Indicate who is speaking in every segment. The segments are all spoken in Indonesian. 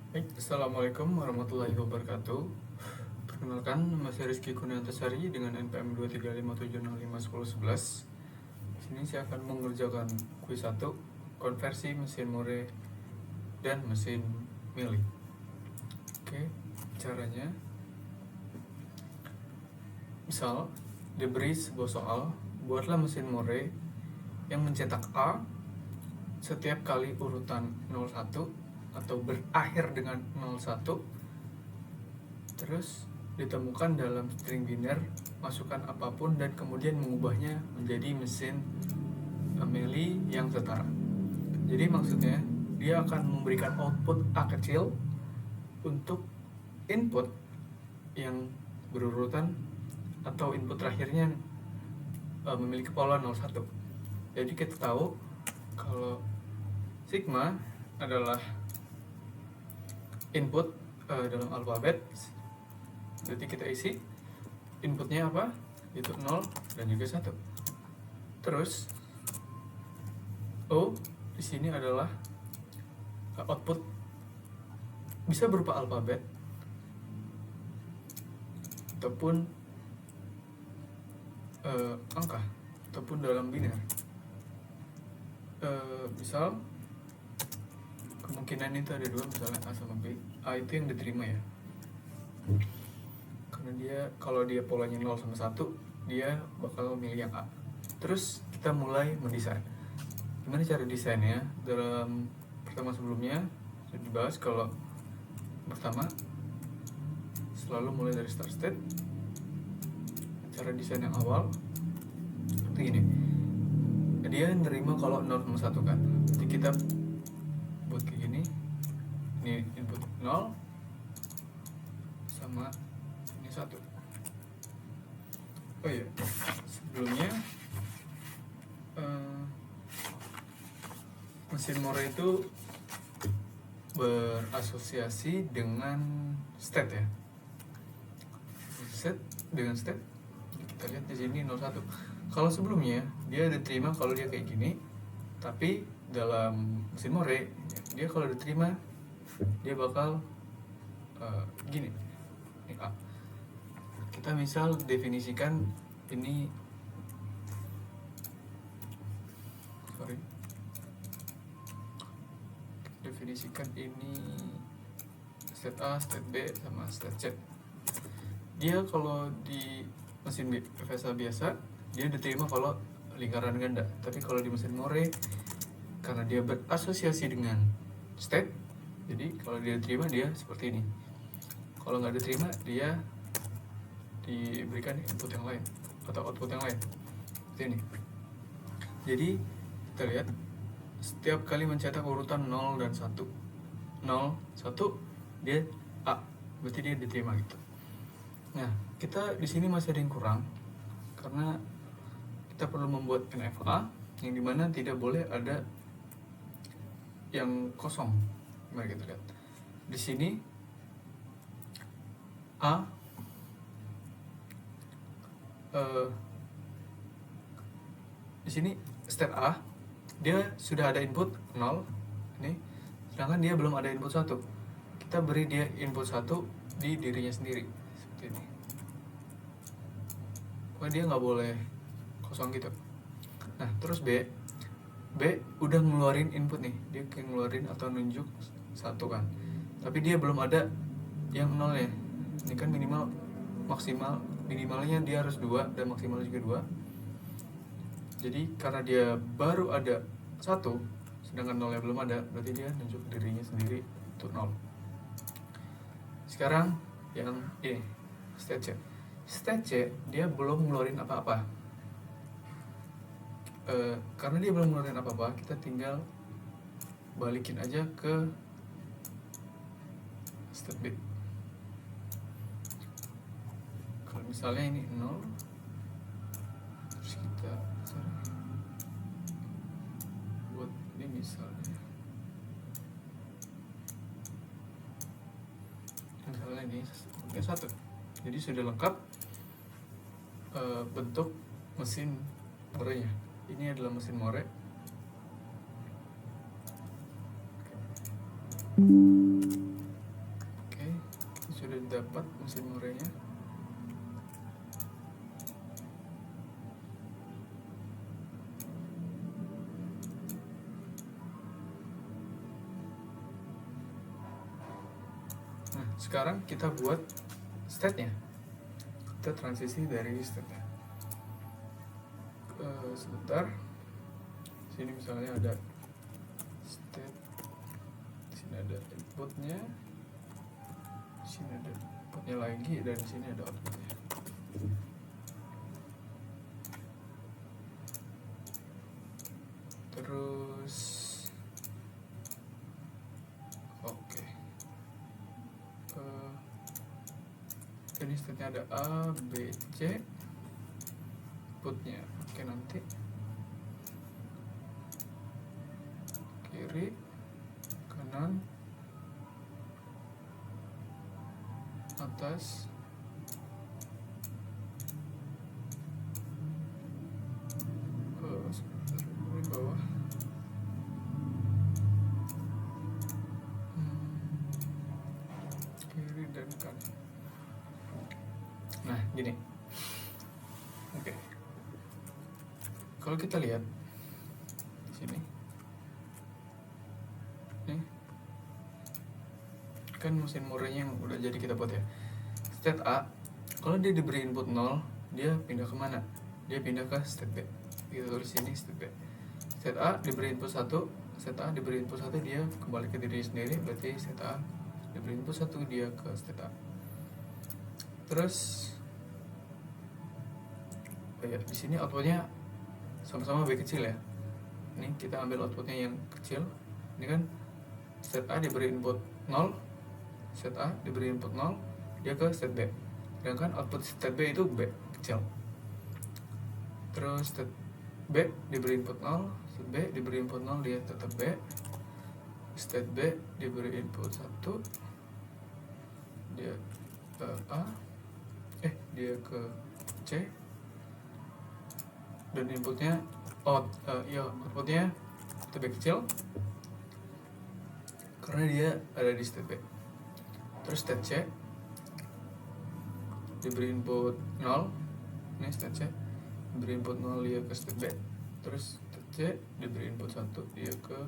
Speaker 1: Baik, Assalamualaikum warahmatullahi wabarakatuh. Perkenalkan, nama saya Rizky Kurniantasari dengan NPM 23570510111. Di sini saya akan mengerjakan kuis 1, konversi mesin Moore dan mesin Mili. Oke, caranya misal diberi sebuah soal, buatlah mesin Moore yang mencetak A setiap kali urutan 01 atau berakhir dengan 01, terus ditemukan dalam string biner, masukkan apapun dan kemudian mengubahnya menjadi mesin Mili yang setara. Jadi maksudnya dia akan memberikan output A kecil untuk input yang berurutan atau input terakhirnya memiliki pola 01. Jadi kita tahu kalau sigma adalah input dalam alfabet, jadi kita isi inputnya apa, itu 0 dan juga 1. Terus O di sini adalah output, bisa berupa alfabet ataupun angka ataupun dalam biner. Misal kemungkinan itu ada dua, misalnya A sama B. A itu yang diterima ya, karena dia kalau dia polanya 0 sama 1, dia bakal milih yang A. Terus kita mulai mendesain. Gimana cara desainnya? Dalam pertemuan sebelumnya sudah dibahas kalau pertama selalu mulai dari start state. Cara desain yang awal itu gini, dia nerima kalau 0 sama 1 kan, jadi kita buat kayak gini. Ini input 0 sama ini 1. Oh iya, sebelumnya mesin Moore itu berasosiasi dengan state ya. Set dengan state, kita lihat di sini 01. Kalau sebelumnya dia diterima kalau dia kayak gini, tapi dalam mesin Moore dia kalau diterima dia bakal gini. Ini A. Kita misal definisikan ini, definisikan ini state A, state B, sama state C. Dia kalau di mesin VSA biasa dia diterima kalau lingkaran ganda, tapi kalau di mesin Moore karena dia berasosiasi dengan state, jadi kalau dia diterima dia seperti ini. Kalau nggak diterima dia diberikan input yang lain atau output yang lain seperti ini. Jadi kita lihat setiap kali mencetak urutan 0 dan 1, 0, 1, dia A, berarti dia diterima gitu. Nah, kita di sini masih ada yang kurang karena kita perlu membuat NFA yang dimana tidak boleh ada yang kosong. Mari kita lihat di sini A di sini step A dia sudah ada input 0 ini, sedangkan dia belum ada input 1. Kita beri dia input 1 di dirinya sendiri seperti ini. Pokoknya dia nggak boleh kosong gitu. Nah, terus B udah ngeluarin input nih, dia kayak ngeluarin atau nunjuk 1 kan, tapi dia belum ada yang 0 ya. Ini kan minimalnya dia harus 2 dan maksimalnya juga 2. Jadi karena dia baru ada 1 sedangkan 0 nya belum ada, berarti dia nunjuk dirinya sendiri untuk 0. Sekarang yang ini state C. State C dia belum ngeluarin apa-apa. Karena dia belum ngeluarin apa-apa, kita tinggal balikin aja ke state bit. Kalau misalnya ini 0, terus kita buat ini misalnya ini 1. Jadi sudah lengkap bentuk mesin Moore-nya. Ini adalah mesin Moore. dapat mesin murainya. Nah, sekarang kita buat state-nya. Kita transisi dari state-nya. Sebentar. Sini misalnya ada state, sini ada inputnya, sini ada inputnya lagi, dan sini ada outputnya. Terus oke. Ini state-nya ada A, B, C, inputnya. Oke, nanti kiri, kanan, atas, di bawah. Kiri dan kanan. Nah, gini. Oke. Kalau kita lihat sini, nih, kan mesin murainya yang udah jadi kita buat ya. State A, kalau dia diberi input 0, dia pindah kemana? Dia pindah ke state B. Kita tulis sini state B. State A diberi input 1, state A diberi input 1, dia kembali ke diri sendiri, berarti state A diberi input 1, dia ke state A. Terus ya, di sini outputnya sama-sama B kecil ya. Ini kita ambil outputnya yang kecil. Ini kan state A diberi input 0, state A diberi input 0, dia ke state B. Sedangkan output state B itu B kecil. Terus state B diberi input 0, state B diberi input 0, dia tetap B. State B diberi input 1, dia ke A, dia ke C, dan inputnya outputnya itu B kecil karena dia ada di state B. Terus state C diberi input 0, ini state C diberi input 0, dia ke state B. Terus state C diberi input 1, dia ke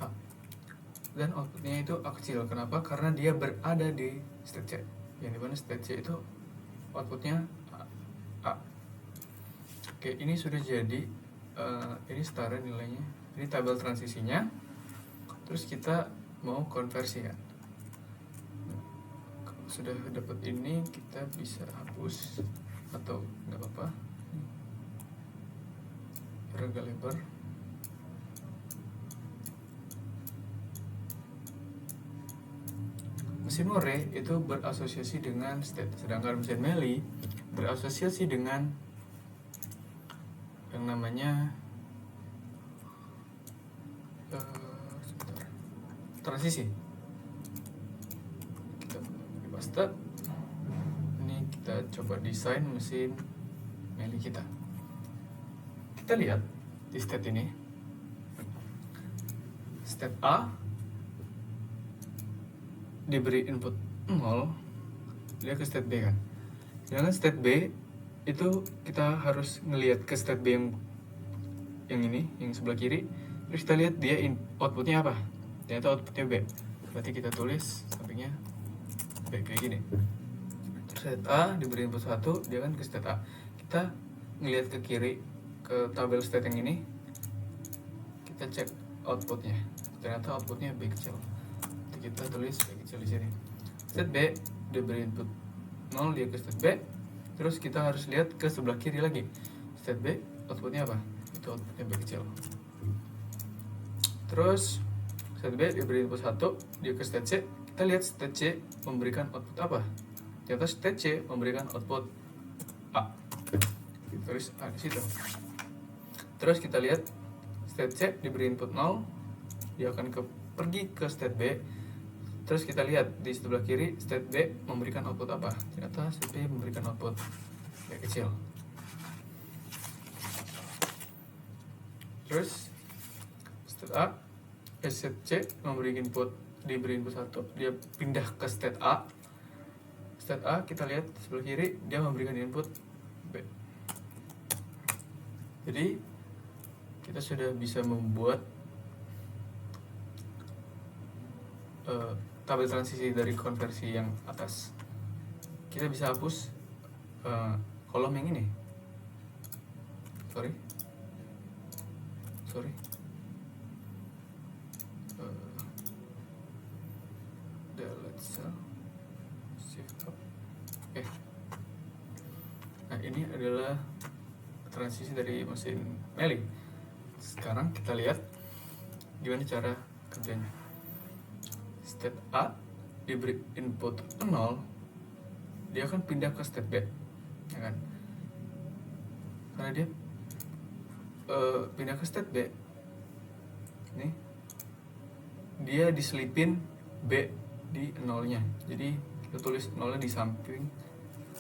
Speaker 1: A, dan outputnya itu A kecil. Kenapa? Karena dia berada di state C, yang dimana state C itu outputnya A. Oke, ini sudah jadi, ini setara nilainya, ini tabel transisinya. Terus kita mau konversi kan. Kalau sudah dapat ini, kita bisa hapus atau nggak apa-apa, agak lebar. Mesin murai itu berasosiasi dengan state, sedangkan mesin melee berasosiasi dengan yang namanya transisi. Kita paste. Ini kita coba desain mesin melee kita. Kita lihat di state ini, state A diberi input 0, dia ke state B kan. Sedangkan state B itu kita harus ngelihat ke state B yang ini, yang sebelah kiri. Terus kita lihat dia outputnya apa. Ternyata outputnya B. Berarti kita tulis sampingnya B kayak gini. Terus state A diberi input 1, dia kan ke state A. Kita ngelihat ke kiri ke tabel state yang ini. Kita cek outputnya. Ternyata outputnya B kecil. Kita tulis B kecil di sini. State B diberi input 0, dia ke state B. Terus kita harus lihat ke sebelah kiri lagi. State B outputnya apa? Itu outputnya B kecil. Terus state B diberi input 1, dia ke state C. Kita lihat state C memberikan output apa? Ternyata state C memberikan output A. Kita tulis A di situ. Terus kita lihat state C diberi input 0, dia akan pergi ke state B. Terus kita lihat di sebelah kiri state B memberikan output apa? Ternyata state B memberikan output B kecil. Terus state A, state C diberi input 1, dia pindah ke state A. state A kita lihat sebelah kiri dia memberikan input B. Jadi kita sudah bisa membuat tabel transisi dari konversi yang atas. Kita bisa hapus kolom yang ini. Sorry. Delete cell. Shift up. Oke. Nah, ini adalah transisi dari mesin Meli. Sekarang kita lihat gimana cara kerjanya. State A diberi input 0, dia akan pindah ke state B, ya kan? Karena dia pindah ke state B, nih dia diselipin B di nolnya. Jadi kita tulis nolnya di samping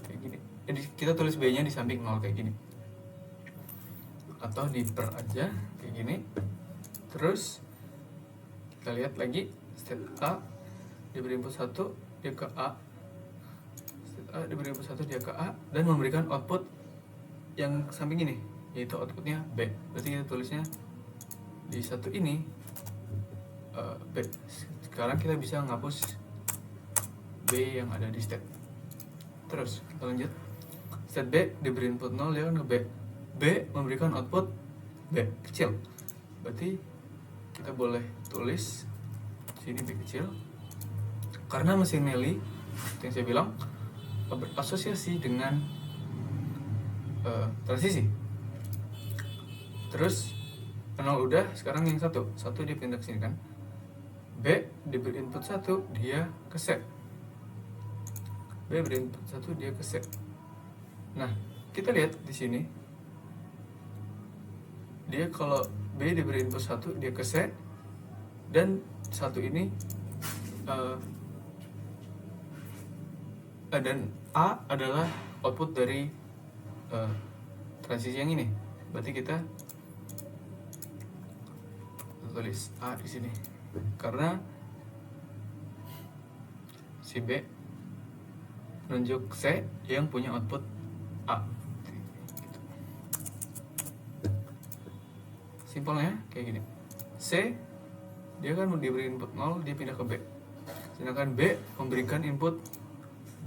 Speaker 1: kayak gini. Jadi kita tulis B nya di samping 0 kayak gini. Atau diper aja kayak gini. Terus kita lihat lagi state A diberi input 1, dia ke A. State A diberi input 1, dia ke A dan memberikan output yang samping ini, yaitu outputnya B. Berarti kita tulisnya di satu ini B. Sekarang kita bisa menghapus B yang ada di state. Terus kita lanjut. State B diberi input 0, dia akan ke B. B memberikan output B kecil. Berarti kita boleh tulis sini B kecil. Karena mesin Meli yang saya bilang berasosiasi dengan transisi. Terus 0 udah, sekarang yang satu dia pindah ke sini kan. B diberi input 1, dia ke set. B beri input 1, dia ke set. Nah, kita lihat di sini. Dia kalau B diberi input 1, dia ke set. Dan satu ini dan A adalah output dari transisi yang ini. Berarti kita tulis A di sini karena si B menunjuk C yang punya output A. Simpelnya kayak gini. C dia kan diberi input 0, dia pindah ke B. Sedangkan B memberikan input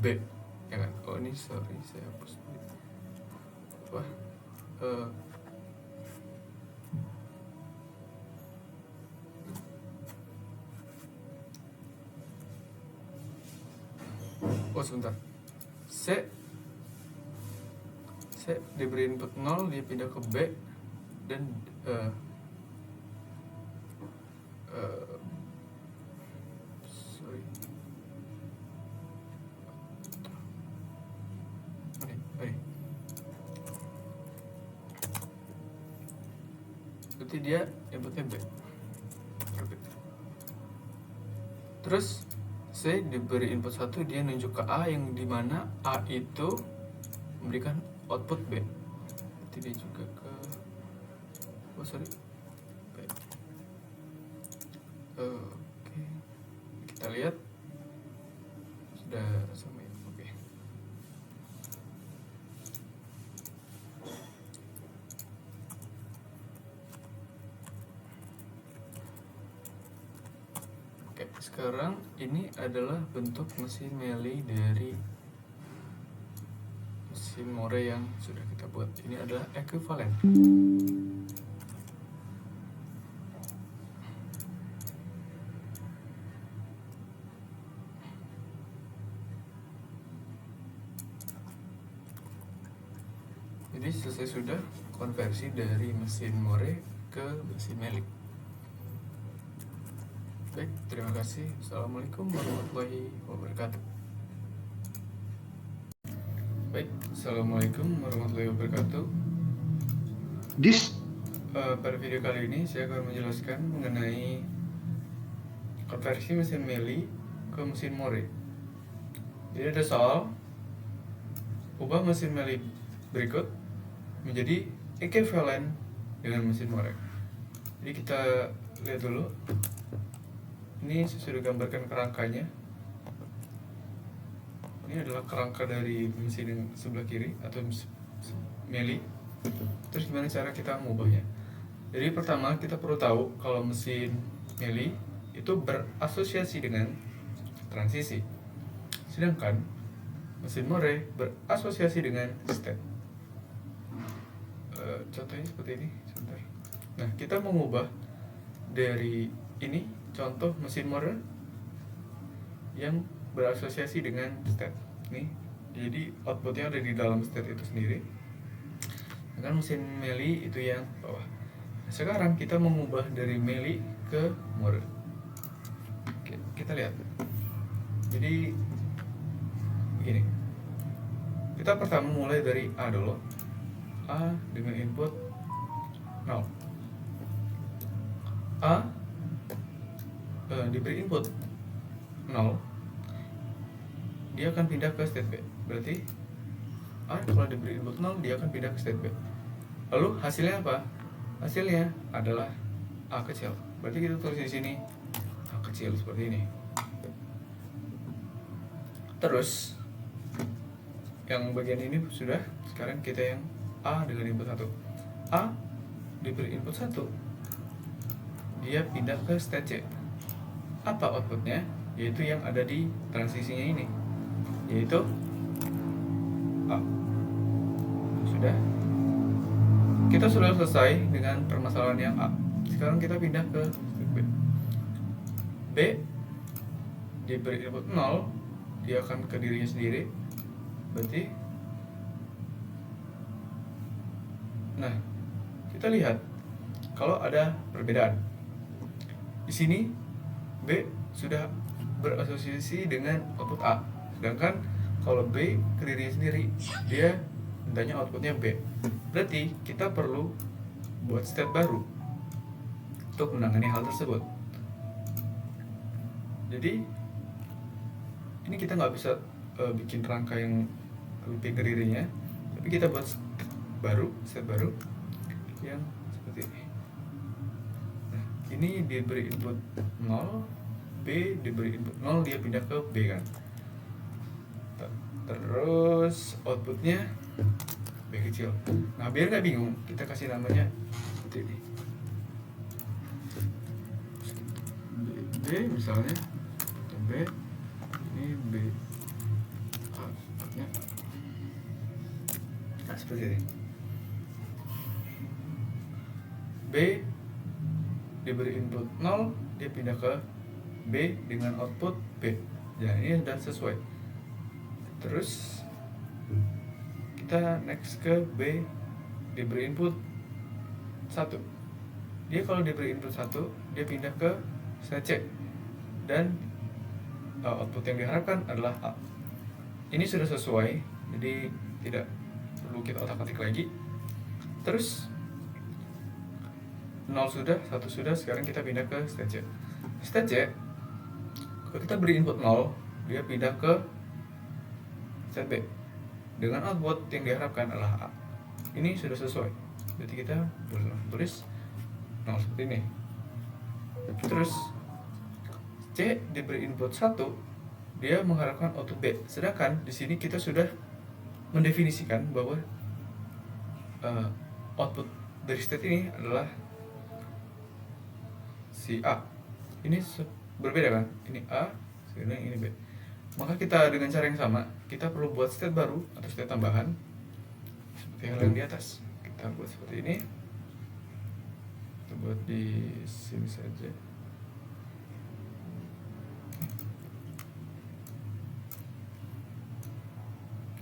Speaker 1: B, ya kan? Oh ini sorry, saya hapus. Wah, oh sebentar. C diberi input 0, dia pindah ke B dan sorry. Oke. Berarti dia inputnya B. Terus C diberi input 1, dia nunjuk ke A yang dimana A itu memberikan output B. Berarti dia juga ke B. Oke. Kita lihat sudah sama ya. Oke. Oke, sekarang ini adalah bentuk mesin Meli dari mesin More yang sudah kita buat. Ini adalah ekuivalen. Jadi selesai sudah konversi dari mesin More ke mesin Meli. Baik, terima kasih. Assalamualaikum warahmatullahi wabarakatuh. Baik, assalamualaikum warahmatullahi wabarakatuh. Pada video kali ini saya akan menjelaskan mengenai konversi mesin Meli ke mesin More. Jadi ada soal ubah mesin Meli berikut menjadi ekuivalen dengan mesin More. Jadi kita lihat dulu. Ini saya sudah gambarkan kerangkanya. Ini adalah kerangka dari mesin yang sebelah kiri atau meli. Terus gimana cara kita mengubahnya? Jadi pertama kita perlu tahu kalau mesin meli itu berasosiasi dengan transisi, sedangkan mesin Moore berasosiasi dengan step. Contohnya seperti ini. Sebentar. Nah, kita mengubah dari ini contoh mesin Moore yang berasosiasi dengan state nih, jadi outputnya ada di dalam state itu sendiri, dengan mesin meli itu yang bawah. Sekarang kita mengubah dari meli ke Moore. Oke, kita lihat. Jadi begini, kita pertama mulai dari A dulu. A dengan input 0. A diberi input 0, dia akan pindah ke state B. Berarti A kalau diberi input 0, dia akan pindah ke state B. Lalu hasilnya apa? Hasilnya adalah A kecil. Berarti kita tulis di sini A kecil seperti ini. Terus yang bagian ini sudah. Sekarang kita yang A dengan input 1. A diberi input 1, dia pindah ke state C. Apa outputnya? Yaitu yang ada di transisinya ini, yaitu A. Sudah. Kita sudah selesai dengan permasalahan yang A. Sekarang kita pindah ke B. B diberi input 0, dia akan ke dirinya sendiri. Berarti nah, kita lihat kalau ada perbedaan. Di sini B sudah berasosiasi dengan output A, sedangkan kalau B ke dirinya sendiri, dia mintanya outputnya B. Berarti kita perlu buat state baru untuk menangani hal tersebut. Jadi ini kita nggak bisa bikin rangka yang lebih ke dirinya, tapi kita buat state baru yang seperti ini. Nah, ini diberi input 0, B diberi input 0, dia pindah ke B kan. Terus outputnya B kecil. Nah, biar nggak bingung, kita kasih namanya seperti ini. B misalnya, B ini B outputnya. Nah, seperti ini. B diberi input 0, dia pindah ke B dengan output B. Ya, ini sudah sesuai. Terus kita next ke B diberi input 1. Dia kalau diberi input 1, dia pindah ke state C. Dan output yang diharapkan adalah A. Ini sudah sesuai, jadi tidak perlu kita otak-atik lagi. Terus 0 sudah, 1 sudah, sekarang kita pindah ke state C. State C, kalau kita beri input 0, dia pindah ke state B dengan output yang diharapkan adalah A. Ini sudah sesuai, jadi kita tulis 0 seperti ini. Terus C diberi input 1, dia mengharapkan output B. Sedangkan di sini kita sudah mendefinisikan bahwa output dari state ini adalah si A. Ini berbeda kan? Ini A, ini B. Maka kita dengan cara yang sama, kita perlu buat state baru atau state tambahan seperti hal yang di atas. Kita buat seperti ini. Kita buat di sini saja.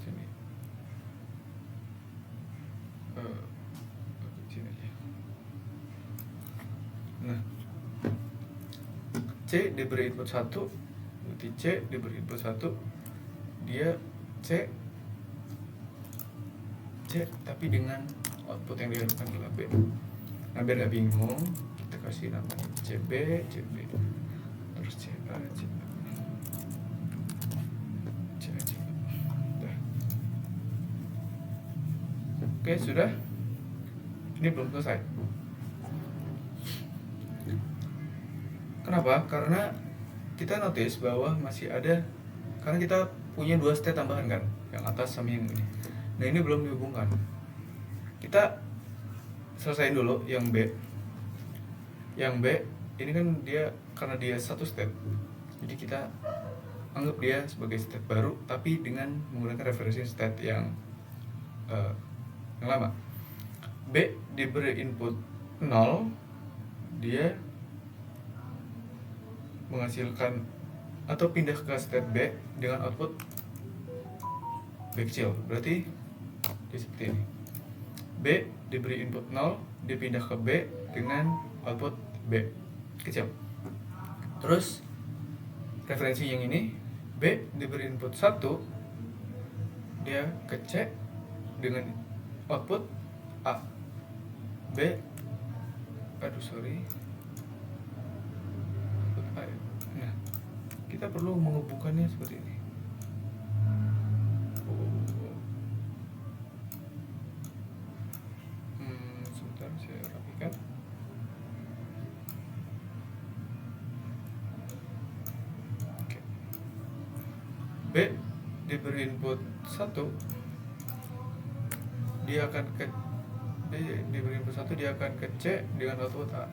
Speaker 1: Sini. Sini aja. Nah, C diberi input 1, berarti C diberi input 1, dia C tapi dengan output yang diharapkan adalah B. Nah, biar gak bingung, kita kasih namanya CB, terus CA, udah. Oke, sudah. Ini belum selesai. Kenapa? Karena kita notice bahwa masih ada, karena kita punya 2 state tambahan kan, yang atas sama yang ini. Nah ini belum dihubungkan. Kita selesaiin dulu yang B. Yang B ini kan dia karena dia satu step, jadi kita anggap dia sebagai step baru tapi dengan menggunakan referensi state yang lama. B diberi input 0, dia menghasilkan atau pindah ke state B dengan output B kecil. Berarti dia seperti ini. B diberi input 0, dipindah ke B dengan output B kecil. Terus referensi yang ini, B diberi input 1, dia ke C dengan output A. B output A. Nah, kita perlu menghubungkannya seperti ini. Sebentar saya rapikan. B diberi input 1, dia akan ke B diberi input 1, dia akan ke C dengan output A.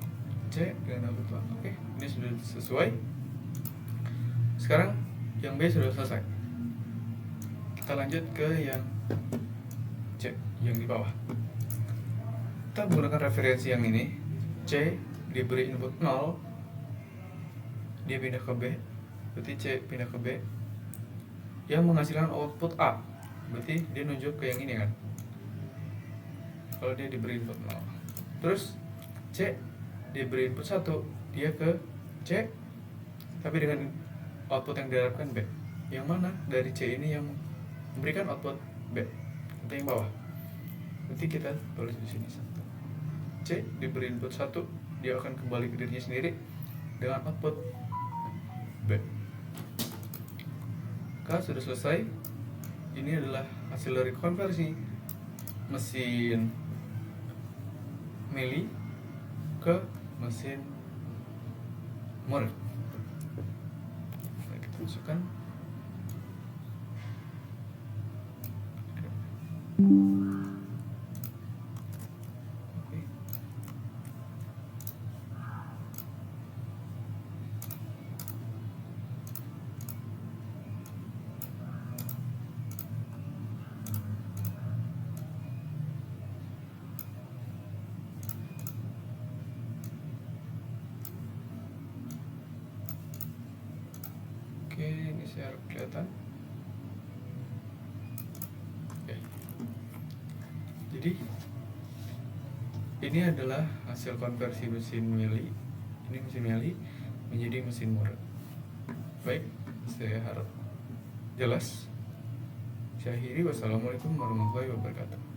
Speaker 1: C dengan output A. Oke, ini sudah sesuai. Sekarang yang B sudah selesai. Kita lanjut ke yang C, yang di bawah. Kita menggunakan referensi yang ini. C diberi input 0, dia pindah ke B, berarti C pindah ke B yang menghasilkan output A, berarti dia nunjuk ke yang ini kan, kalau dia diberi input 0. Terus C diberi input 1, dia ke C tapi dengan output yang diharapkan B. Yang mana dari C ini yang memberikan output B? Kita yang bawah. Berarti kita tulis di sini 1. C diberi input 1, dia akan kembali ke dirinya sendiri dengan output B. Maka sudah selesai. Ini adalah hasil dari konversi mesin Meili ke mesin Moore. Kita masukkan. Oke, ini saya harap kelihatan. Oke. Jadi ini adalah hasil konversi mesin Meili. Ini mesin Meili menjadi mesin Moore. Baik, saya harap jelas. Saya akhiri. Wassalamualaikum warahmatullahi wabarakatuh.